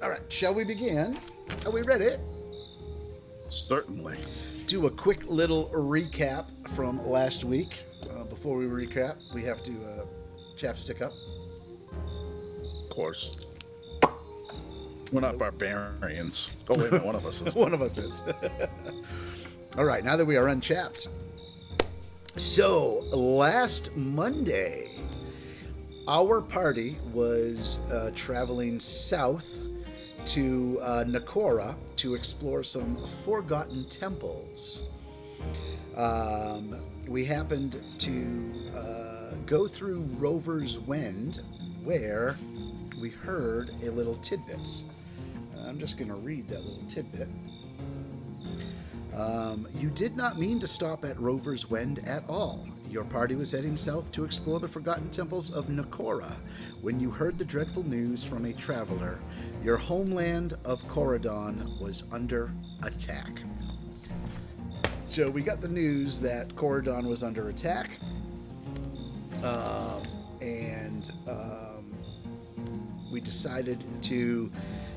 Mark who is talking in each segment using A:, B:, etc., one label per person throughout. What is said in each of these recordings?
A: All right, shall we begin? Are we ready?
B: Certainly.
A: Do a quick little recap from last week. Before we recap, we have to chapstick up.
B: Of course. We're not barbarians. Oh, wait a minute. One of us is.
A: One of us is. All right, now that we are unchapped. So, last Monday, our party was traveling south to Nakora to explore some forgotten temples. We happened to go through Rover's Wend, where we heard a little tidbit. I'm just going to read that little tidbit. You did not mean to stop at Rover's Wend at all. Your party was heading south to explore the forgotten temples of Nakora when you heard the dreadful news from a traveler. Your homeland of Corydon was under attack. So we got the news that Corydon was under attack, and we decided to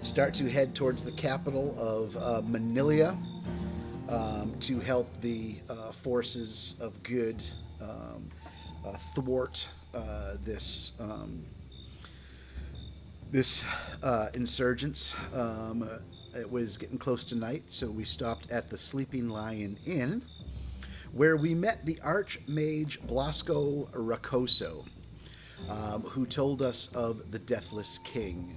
A: start to head towards the capital of Manilia to help the forces of good thwart this insurgents. It was getting close to night, so we stopped at the Sleeping Lion Inn, where we met the ARCHMAGE Blasco Rakoso, who told us of the Deathless King.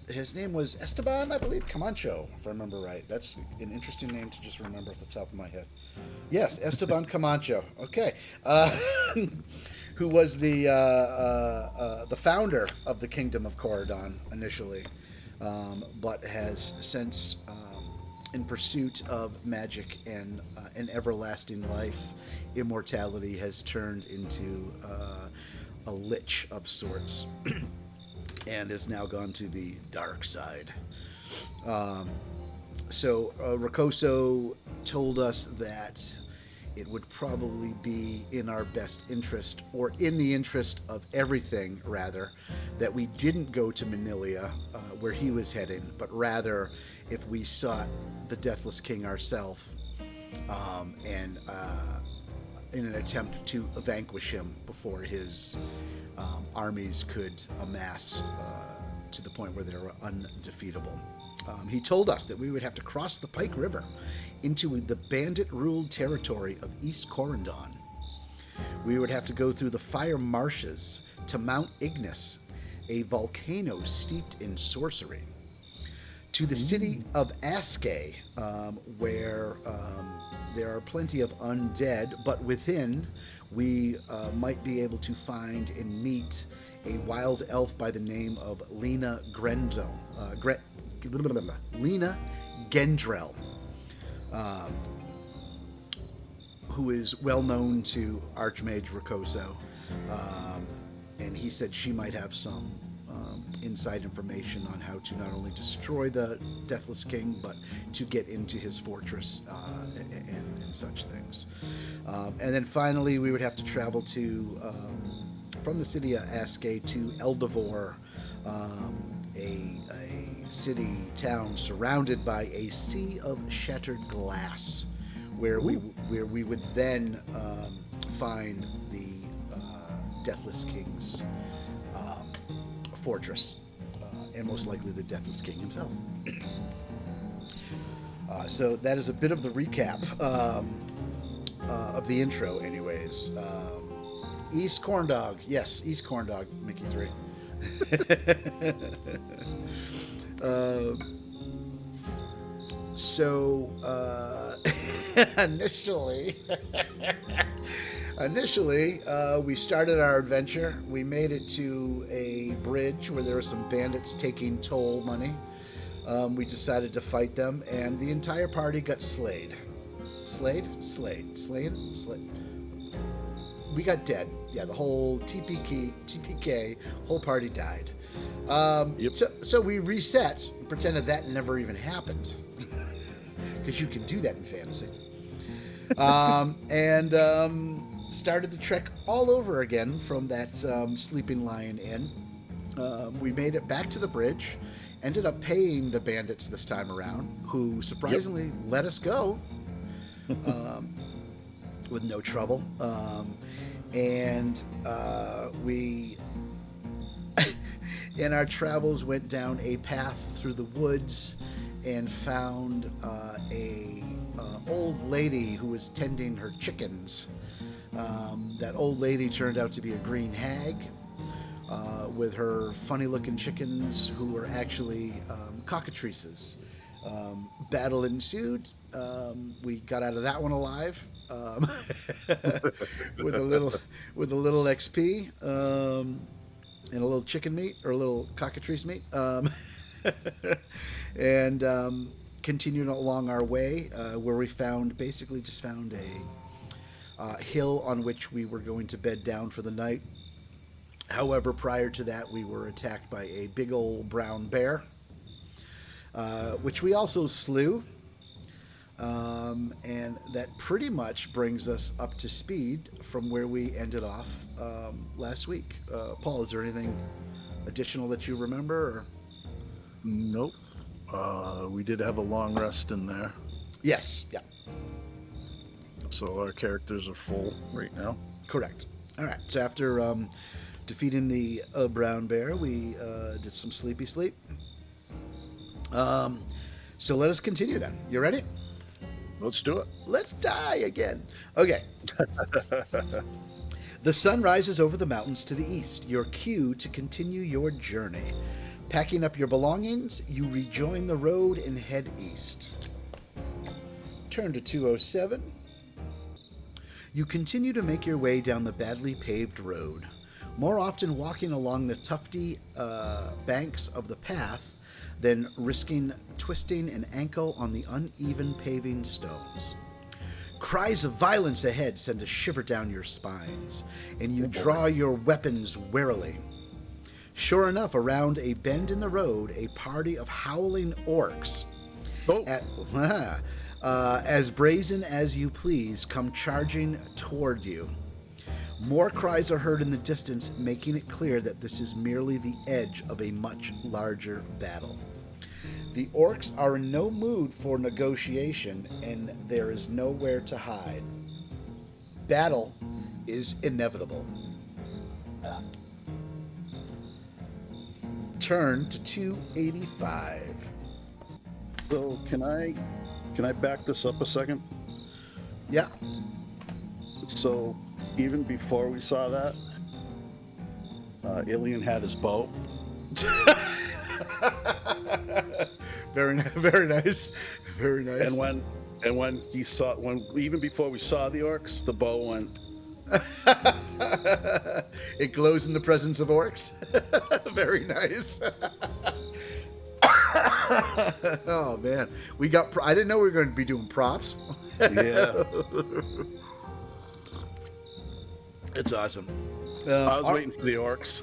A: His name was Esteban, I believe, Camacho, if I remember right. That's an interesting name to just remember off the top of my head. Yes, Esteban Camacho. Okay. Who was the founder of the Kingdom of Corydon initially, but has since, in pursuit of magic and an everlasting life, immortality, has turned into a lich of sorts. And has now gone to the dark side. So Rakoso told us that it would probably be in our best interest, or in the interest of everything, rather, that we didn't go to Manilia, where he was heading, but rather if we sought the Deathless King ourselves, and in an attempt to vanquish him before his armies could amass to the point where they were undefeatable. He told us that we would have to cross the Pike River into the bandit-ruled territory of East Corydon. We would have to go through the fire marshes to Mount Ignis, a volcano steeped in sorcery, to the city of Aske, where there are plenty of undead, but within we might be able to find and meet a wild elf by the name of Lena Gendrel, who is well known to ARCHMAGE Rakoso, and he said she might have some inside information on how to not only destroy the Deathless King, but to get into his fortress and such things. And then finally, we would have to travel to from the city of Aske to Eldivor, a city town surrounded by a sea of shattered glass, where we would then find the Deathless King's fortress, and most likely the Deathless King himself. So that is a bit of the recap of the intro, anyways. East Corndog. Yes, East Corndog, Mickey 3. Initially, we started our adventure. We made it to a bridge where there were some bandits taking toll money. We decided to fight them, and the entire party got slayed. Slayed? We got dead. Yeah, the whole TPK, whole party died.
B: Yep.
A: So we reset, pretended that never even happened, because you can do that in fantasy. And started the trek all over again from that Sleeping Lion Inn. We made it back to the bridge, ended up paying the bandits this time around, who surprisingly let us go with no trouble. We, in our travels, went down a path through the woods and found a old lady who was tending her chickens. That old lady turned out to be a green hag with her funny-looking chickens who were actually cockatrices. Battle ensued. We got out of that one alive with a little XP and a little chicken meat or a little cockatrice meat, and continued along our way where we basically just found a hill on which we were going to bed down for the night. However, prior to that, we were attacked by a big old brown bear, which we also slew. And that pretty much brings us up to speed from where we ended off last week. Paul, is there anything additional that you remember? Or?
B: Nope. We did have a long rest in there.
A: Yes, yeah.
B: So our characters are full right now.
A: Correct. All right, so after defeating the brown bear, we did some sleepy sleep. So let us continue then. You ready?
B: Let's do it.
A: Let's die again. Okay. The sun rises over the mountains to the east, your cue to continue your journey. Packing up your belongings, you rejoin the road and head east. Turn to 207. You continue to make your way down the badly paved road, more often walking along the tufty banks of the path than risking twisting an ankle on the uneven paving stones. Cries of violence ahead send a shiver down your spines, and you draw your weapons warily. Sure enough, around a bend in the road, a party of howling orcs, as brazen as you please, come charging toward you. More cries are heard in the distance, making it clear that this is merely the edge of a much larger battle. The orcs are in no mood for negotiation, and there is nowhere to hide. Battle is inevitable. Turn to 285.
B: So can I back this up a second?
A: Yeah.
B: So even before we saw that, Illian had his bow.
A: Very nice. Very nice.
B: And when even before we saw the orcs, the bow went.
A: It glows in the presence of orcs. Very nice. Oh man, I didn't know we were going to be doing props.
B: Yeah.
A: It's awesome.
B: I was waiting for the orcs.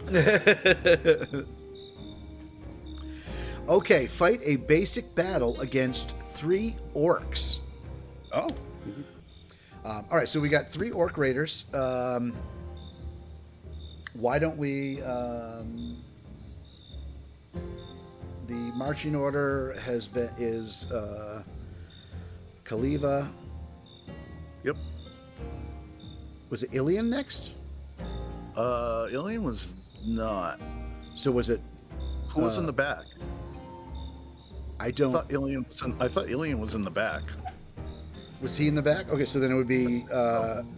A: Okay, fight a basic battle against 3 orcs.
B: Oh.
A: All right, so we got 3 orc raiders. Why don't we? The marching order is Kaliva.
B: Yep.
A: Was it Illian next?
B: Illian was not.
A: So was it?
B: Who was in the back?
A: I thought
B: Illian was in the back.
A: Was he in the back? Okay, so then it would be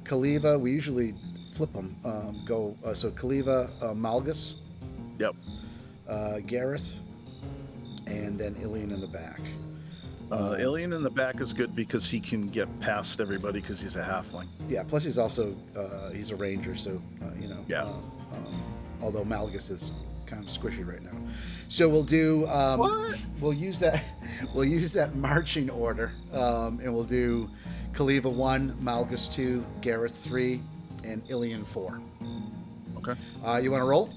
A: Kaliva. We usually flip them. So Kaliva, Malgus.
B: Yep.
A: Garith, and then Illian in the back.
B: Illian in the back is good because he can get past everybody because he's a halfling.
A: Yeah. Plus, he's also he's a ranger, so
B: Yeah.
A: Although Malgus is kind of squishy right now, so we'll do.
B: What?
A: We'll use that. We'll use that marching order, and we'll do Kaliva 1, Malgus 2, Gareth 3, and Illian 4.
B: Okay.
A: You want to roll?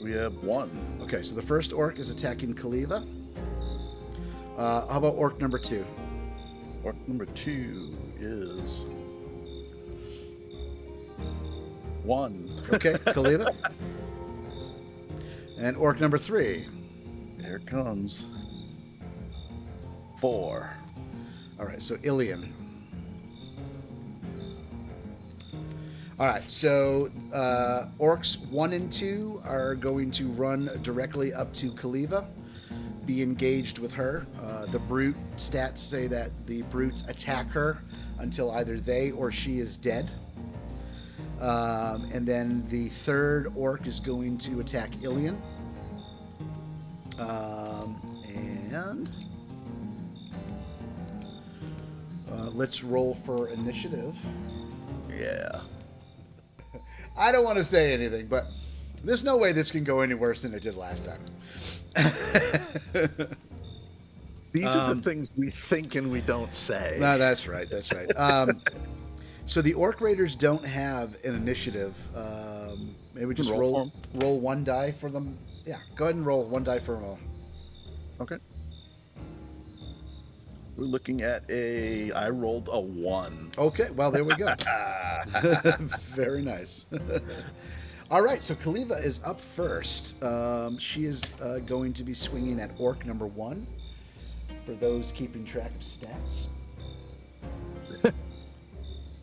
B: We have 1.
A: Okay, so the first orc is attacking Kaliva. How about orc number 2?
B: Orc number 2 is 1.
A: Okay, Kaliva. And orc number 3.
B: Here it comes. 4.
A: All right, so Illian. All right, so orcs 1 and 2 are going to run directly up to Kaliva, be engaged with her. The brute stats say that the brutes attack her until either they or she is dead. And then the third orc is going to attack Illian. And let's roll for initiative.
B: Yeah.
A: I don't want to say anything, but there's no way this can go any worse than it did last time.
B: These are the things we think and we don't say.
A: No, that's right. That's right. So the Orc Raiders don't have an initiative. Maybe just roll one die for them. Yeah, go ahead and roll one die for them all.
B: Okay. We're looking at I rolled a 1.
A: Okay, well, there we go. Very nice. All right, so Kaliva is up first. She is going to be swinging at orc number 1 for those keeping track of stats.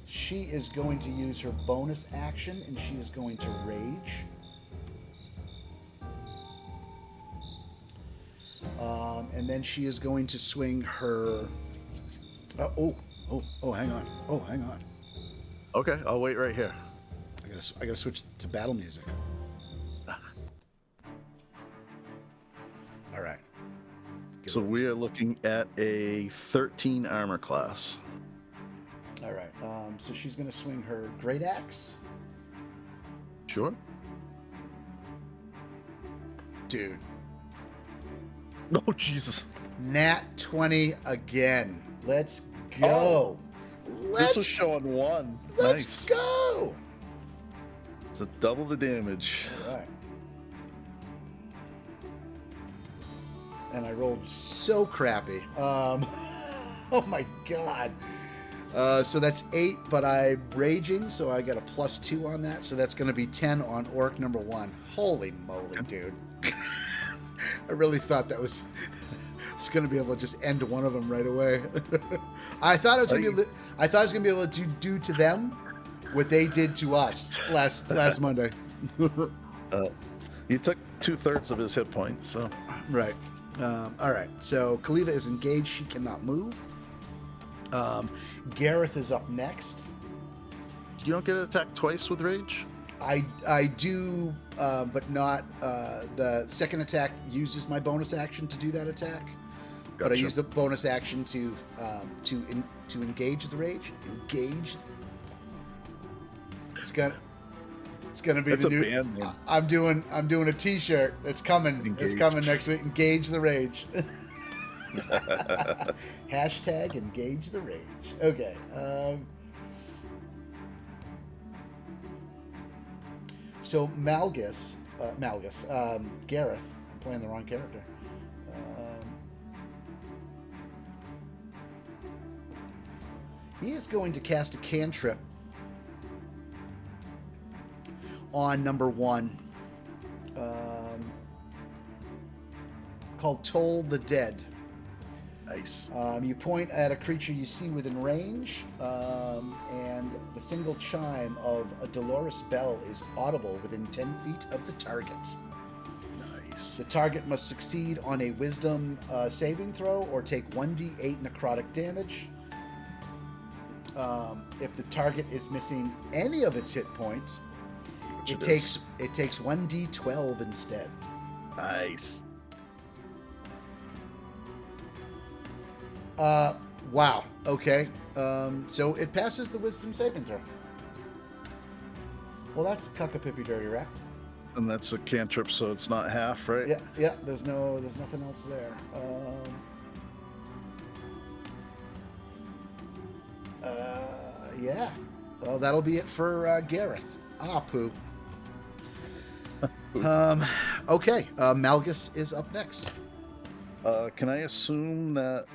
A: She is going to use her bonus action, and she is going to rage. And then she is going to swing her... hang on. Oh, hang on.
B: Okay, I'll wait right here.
A: I gotta switch to battle music. All right.
B: So we are looking at a 13 armor class.
A: All right. So she's gonna swing her great axe.
B: Sure.
A: Dude.
B: Oh, Jesus.
A: Nat 20 again. Let's go.
B: This was showing 1.
A: Let's
B: nice.
A: go.
B: So double the damage.
A: All right. And I rolled so crappy. Oh my god. So that's 8, but I'm raging, so I got a +2 on that. So that's going to be 10 on orc number 1. Holy moly, dude. I really thought that was going to be able to just end one of them right away. I thought I was going to be able to do to them what they did to us last Monday.
B: You took 2/3 of his hit points, so.
A: Right. All right. So Kaliva is engaged. She cannot move. Garith is up next.
B: You don't get attacked twice with rage?
A: I do, but not. The second attack uses my bonus action to do that attack. Gotcha. But I use the bonus action to engage the rage. Engage. It's gonna be the new band name. I'm doing a T-shirt. It's coming. Engaged. It's coming next week. Engage the rage. Hashtag engage the rage. Okay. So Malgus, Garith. I'm playing the wrong character. He is going to cast a cantrip on number 1, called Toll the Dead.
B: Nice.
A: You point at a creature you see within range, and the single chime of a Dolores bell is audible within 10 feet of the target.
B: Nice.
A: The target must succeed on a wisdom saving throw or take 1d8 necrotic damage. If the target is missing any of its hit points, it takes 1d12 instead.
B: Nice.
A: Wow. Okay. So it passes the wisdom saving throw. Well, that's cuck-a-pippy dirty rat.
B: And that's a cantrip, so it's not half, right?
A: Yeah. Yeah. There's nothing else there. Yeah. Well, that'll be it for Garith. Poo. Okay. Malgus is up next.
B: Can I assume that...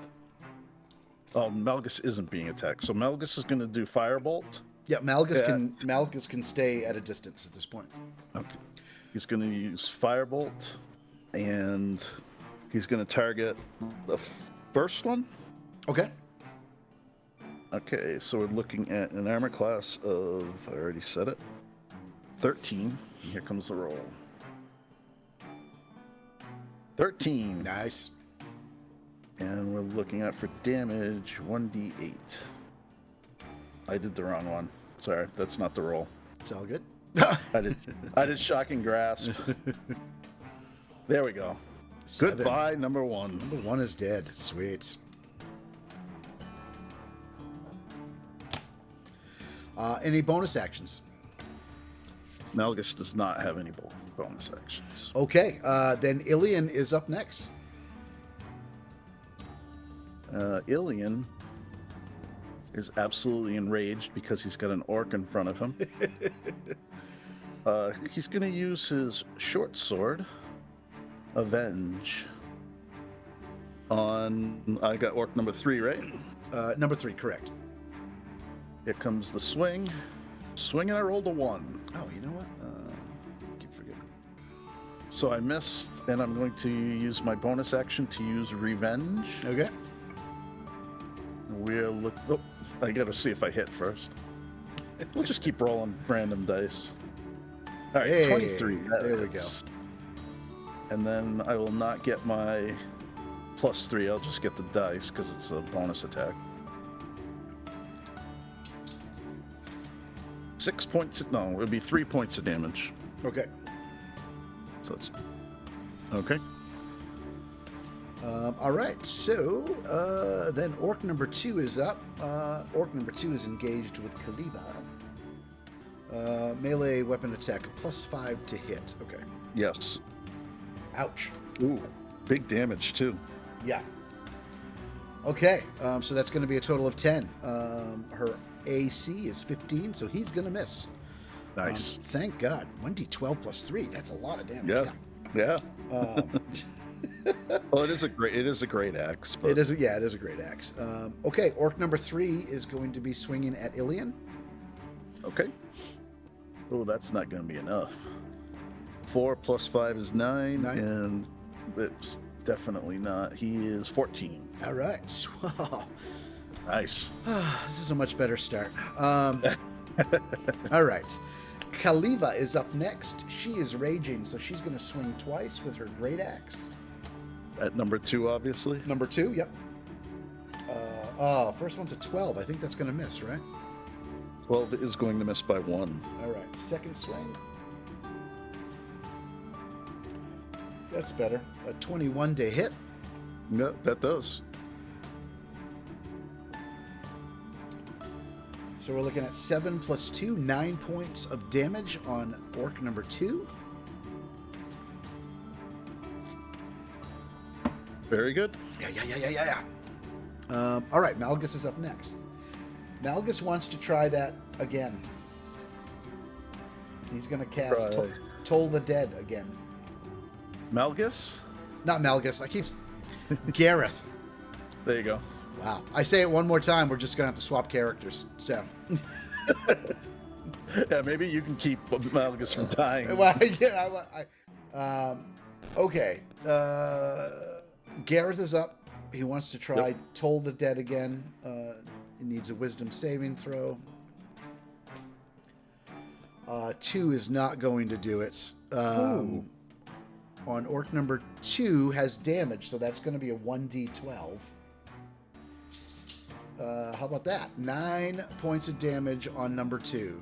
B: Oh, Malgus isn't being attacked. So Malgus is going to do Firebolt?
A: Yeah, Malgus can stay at a distance at this point.
B: Okay. He's going to use Firebolt, and he's going to target the first one.
A: Okay.
B: Okay, so we're looking at an armor class of, I already said it, 13. And here comes the roll. 13.
A: Nice.
B: And we're looking at for damage 1d8. I did the wrong one. Sorry, that's not the roll.
A: It's all good.
B: I did Shocking Grasp. There we go.
A: 7.
B: Goodbye, number 1.
A: Number 1 is dead. Sweet. Any bonus actions?
B: Malgus does not have any bonus actions.
A: Okay, then Illian is up next.
B: Illian is absolutely enraged because he's got an orc in front of him. He's going to use his short sword, Avenge, on... I got orc number 3, right?
A: Number 3, correct.
B: Here comes the swing. Swing, and I rolled a 1.
A: Oh, you know what? Keep forgetting.
B: So I missed, and I'm going to use my bonus action to use Revenge.
A: Okay.
B: Oh, I gotta see if I hit first. We'll just keep rolling random dice. All right,
A: Hey,
B: 23.
A: there we go.
B: And then I will not get my +3. I'll just get the dice because it's a bonus attack. 6 points. No, it would be 3 points of damage.
A: Okay.
B: So it's okay.
A: All right, so then Orc number 2 is up. Orc number 2 is engaged with Kaliba. Melee weapon attack, +5 to hit. Okay.
B: Yes.
A: Ouch.
B: Ooh, big damage too.
A: Yeah. Okay, so that's going to be a total of 10. Her AC is 15, so he's going to miss.
B: Nice.
A: Thank God. 1d12 + 3. That's a lot of damage.
B: Yeah. Well, it is a great axe. But...
A: It is a great axe. Okay, Orc number 3 is going to be swinging at Illian.
B: Okay. Oh, that's not going to be enough. 4 + 5 is 9, and it's definitely not. He is 14.
A: All right.
B: Nice.
A: This is a much better start. All right. Kaliva is up next. She is raging, so she's going to swing twice with her great axe.
B: At number 2, obviously.
A: Number 2, yep. First one's a 12. I think that's going to miss, right?
B: 12 is going to miss by 1.
A: All right. Second swing. That's better. A 21 to hit.
B: No, that does.
A: So we're looking at 7 + 2, 9 points of damage on Orc number 2.
B: Very good.
A: Yeah. All right, Malgus is up next. Malgus wants to try that again. He's going to cast Toll the Dead again.
B: Malgus?
A: Not Malgus. I keep... Garith.
B: There you go.
A: Wow. I say it one more time, we're just going to have to swap characters. So...
B: Yeah, maybe you can keep Malgus from dying.
A: Well, yeah, okay. Gareth is up. He wants to try Toll the Dead again. He needs a wisdom saving throw. 2 is not going to do it. On Orc number 2 has damage, so that's going to be a 1d12. How about that? 9 points of damage on number 2.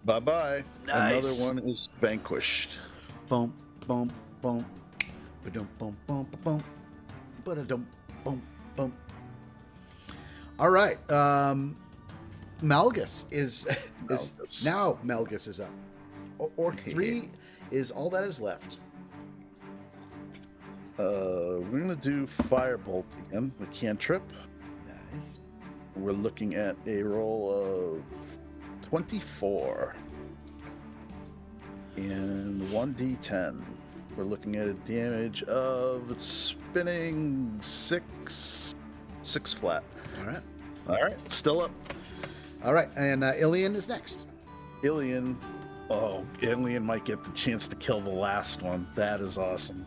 B: Bye-bye.
A: Nice.
B: Another one is vanquished.
A: Boom, boom, boom. Ba-dum, boom, boom, boom. Ba-da-dum, boom, boom. All right. Malgus is now Malgus is up. Orc 3 is all that is left.
B: We're gonna do Firebolt again, the cantrip.
A: Nice.
B: We're looking at a roll of 24 and 1d10. We're looking at a damage of spinning 6 flat.
A: All right.
B: Still up.
A: All right, and Illian is next.
B: Illian Oh, Illian might get the chance to kill the last one. That is awesome.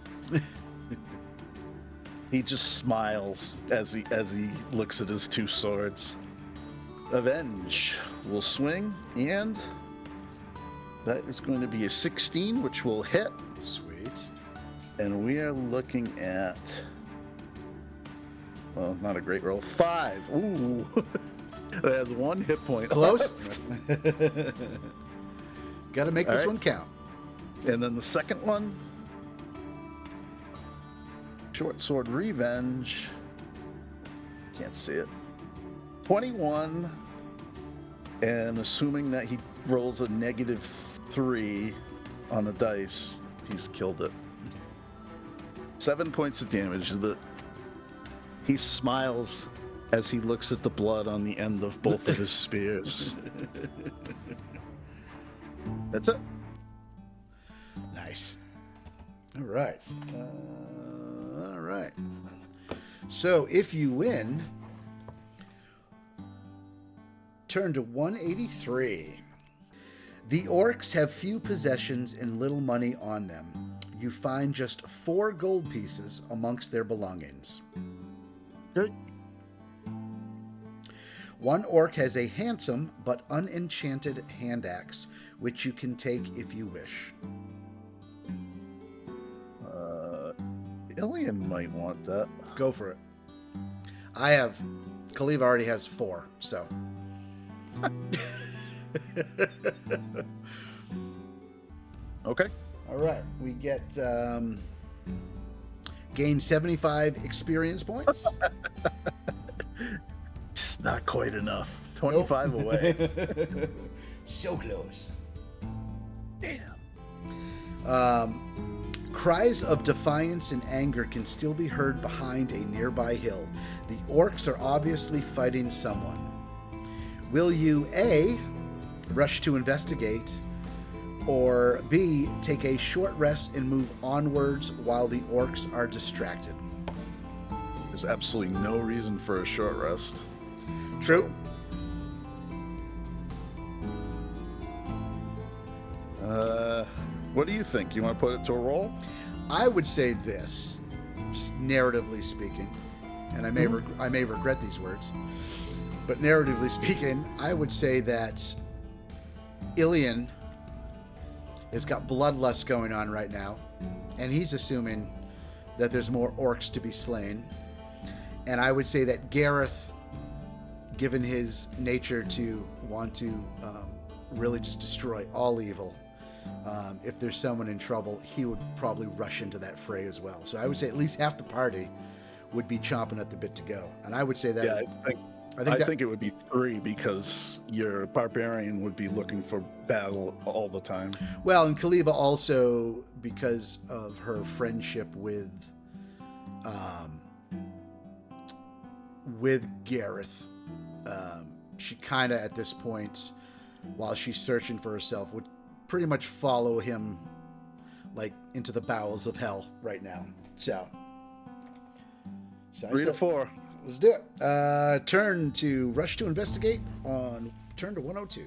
B: He just smiles as he looks at his two swords. Avenge will swing, and that is going to be a 16, which will hit.
A: Sweet.
B: And we are looking at, well, not a great roll. 5. Ooh. That has 1 hit point.
A: Close. Got to make this
B: right.
A: one count.
B: And then the second one, short sword revenge. Can't see it. 21. And assuming that he rolls a -3 on the dice, he's killed it. 7 points of damage. He smiles as he looks at the blood on the end of both of his spears. That's it.
A: Nice. All right. All right. So if you win, turn to 183. The orcs have few possessions and little money on them. You find just 4 gold pieces amongst their belongings.
B: Good.
A: One orc has a handsome but unenchanted hand axe, which you can take if you wish.
B: Illian might want that.
A: Go for it. Khalif already has 4, so.
B: Okay.
A: All right. We get gain 75 experience points.
B: It's not quite enough. 25 away.
A: So close.
B: Damn.
A: Cries of defiance and anger can still be heard behind a nearby hill. The orcs are obviously fighting someone. Will you A, rush to investigate, or B, take a short rest and move onwards while the orcs are distracted?
B: There's absolutely no reason for a short rest.
A: True.
B: What do you think? You want to put it to a roll?
A: I would say this, just narratively speaking, and I may regret these words, but narratively speaking, I would say that Illian has got bloodlust going on right now, and he's assuming that there's more orcs to be slain. And I would say that Garith, given his nature to want to really just destroy all evil, if there's someone in trouble, he would probably rush into that fray as well. So I would say at least half the party would be chomping at the bit to go. And I would say that...
B: Yeah, I think it would be 3 because your barbarian would be looking for battle all the time.
A: Well, and Khaliva also, because of her friendship with Garith, she kind of at this point, while she's searching for herself, would pretty much follow him like into the bowels of hell right now. So
B: 3 to 4.
A: Let's do it. Turn to rush to investigate on turn to 102.